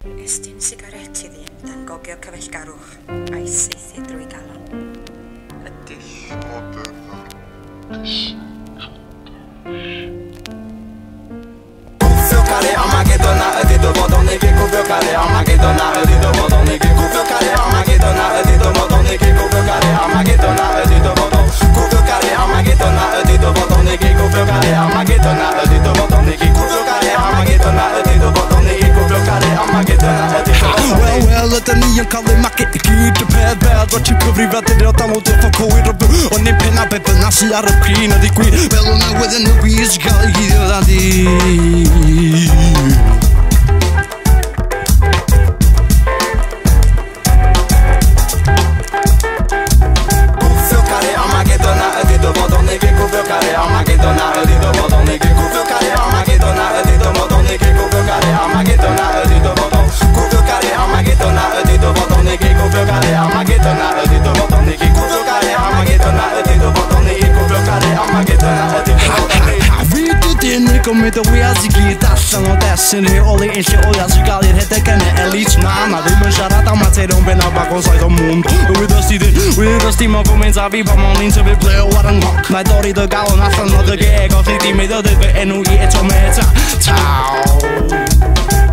Estyn sigaret iddi dan gogio'r cyfellgarwch a'i saethu drwy galon. Y dull modern. Cwffio caru Armageddon a ydy dyfodol neu gyd cwffio caru Armageddon a ydy dyfodol neu gyd cwffio caru Armageddon a ydy dyfodol neu gyd cwffio caru Armageddon a ydy dyfodol cwffio caru Armageddon a ydy dyfodol neu gyd cwffio caru Armageddon a ydy dyfodol neu gyd cwffio caru Armageddon a ydy dyfodol neu gyd cwffio caru Armageddon a ydy dyfodol Well, ydyn ni yn cael ei magu i gyd y peth beth Rwy'n ti'n cyfrifiadur o dan o dylfa cywir o byw Ond ni'n penna beth byna sy ar y prin a ddigwydd Fel o newydd yn y bys gael ei gyd o ddadi Cwffio caru Armageddon a ydy dyfodol neu gyd cwffio caru Armageddon a ydy dyfodol neu gyd cwffio caru Armageddon a ydy dyfodol neu gyd cwffio caru Armageddon a ydy dyfodol cwffio caru Armageddon a ydy dyfodol neu gyd cwffio caru Armageddon a ydy dyfodol neu gyd cwffio caru Armageddon a ydy dyfodol neu gyd cwffio caru Armageddon a ydy dyfodol neu Fi dydyn ni gymryd o wyas i gyd allan o desyn rheoli eisiau oias i gael i'r hedeg yn elit na Na ddim yn siarad am materion benaf ac o saith o mwnd Wyddys ti mo foment a fi pa mon i'n tyfu blew ar yng nghoc Na i dorri dy galon allan o dy geg O chi di meid o dyd fy enw i eto meta Taw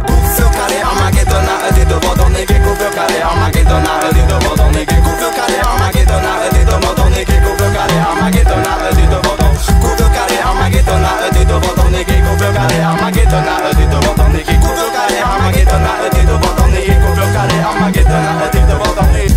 Cwffio caru Armageddon a ydy dyfodol neu gyd cwffio caru Armageddon a ydy dyfodol neu gyd cwffio caru Armageddon a ydy dyfodol neu gyd cwffio caru Armageddon a ydy dyfodol cwffio caru Armageddon a ydy dyfodol neu gyd cwffio caru Armageddon a ydy dyfodol neu gyd cwffio caru Armageddon a ydy dyfodol neu gyd cwffio caru Armageddon a ydy dyfodol neu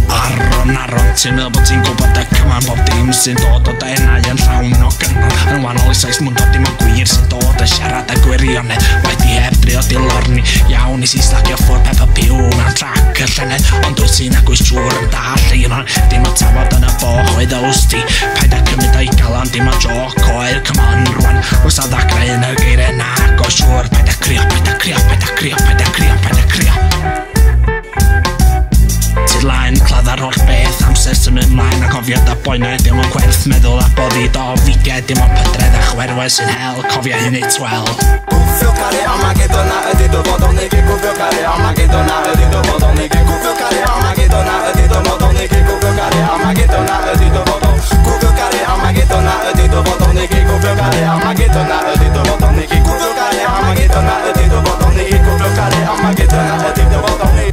Aron, ti'n meddwl bod ti'n gwybod y cyman bob dim sy'n dod o denau yn llawn o gynnar Yn wahanol i sais mwyn dod dim o gwir sy'n dod y siarad y gwirionedd Wedi hebdri o dilorni iawn i si slagio ffwrdd peppa piw mewn trac y llynedd Ond wyt ti'n agwys trwy'r yn dall un o'n dim o tafod yn y boch oedd ywsti Paid a cymryd o'i galan dim o joc o'r cyman rwan Wys a ddacrau yn y geiriau nag o siwr Paid a crio, paid a crio, paid a crio, paid a crio, paid a crio Ti'n laen cladd ar holl beth Amser sy'n mynd mlaen a cofio da boina Dim o'n gwerth meddwl a bod i do fidiau Dim o'n pydredd a chwerwes sy'n hel Cofio hynny twel Cwffio caru Armageddon a ydy dyfodol neu gyd cwffio caru Armageddon a ydy dyfodol neu gyd cwffio caru Armageddon a ydy dyfodol neu gyd cwffio caru Armageddon a ydy dyfodol cwffio caru Armageddon a ydy dyfodol neu gyd cwffio caru Armageddon a ydy dyfodol neu gyd cwffio caru Armageddon a ydy dyfodol neu gyd cwffio caru Armageddon a ydy dyfodol neu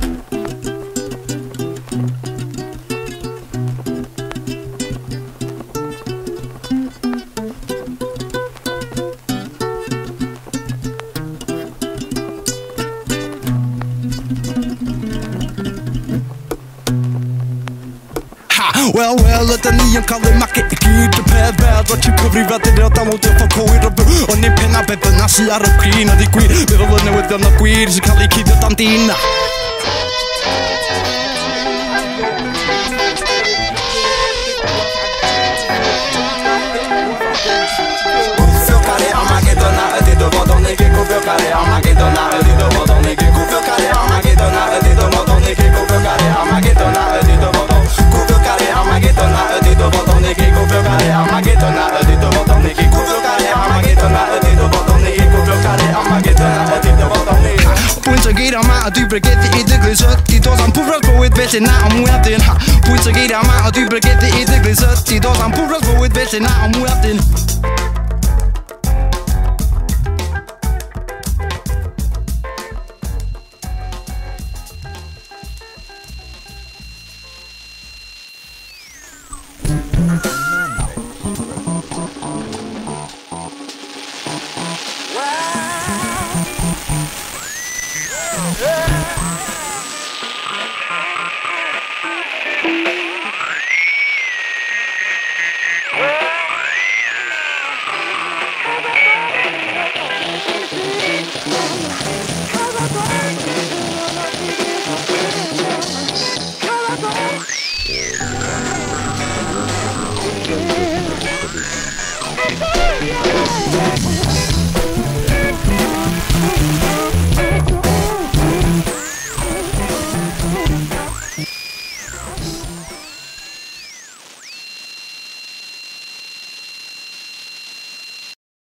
Well, ydyn ni yn cael ei magu i gyd y peth beth Rwy'n ti'n cyfrifiadur o dan o dylfa cywir o byw Ond ni'n penna beth byna sy ar y prin a ddigwydd Meddwl y newyddion o gwir sy'n cael ei cydio dan dina Cwffio caru Armageddon a ydy dyfodol neu gyd cwffio caru Armageddon a ydy dyfodol neu gyd cwffio caru Armageddon a ydy dyfodol neu gyd cwffio caru Armageddon a ydy dyfodol cwffio caru Armageddon a ydy dyfodol neu gyd cwffio caru Armageddon a ydy dyfodol neu gyd cwffio caru Armageddon a ydy dyfodol neu gyd cwffio caru Armageddon a ydy dyfodol neu Pwynt o geiriau ma a dwi bregethu i dyglis Ydy dod am pwfras bywyd felly na am mwydyn Pwynt o geiriau ma a dwi bregethu i dyglis Ydy dod am pwfras bywyd felly na am mwydyn Yeah.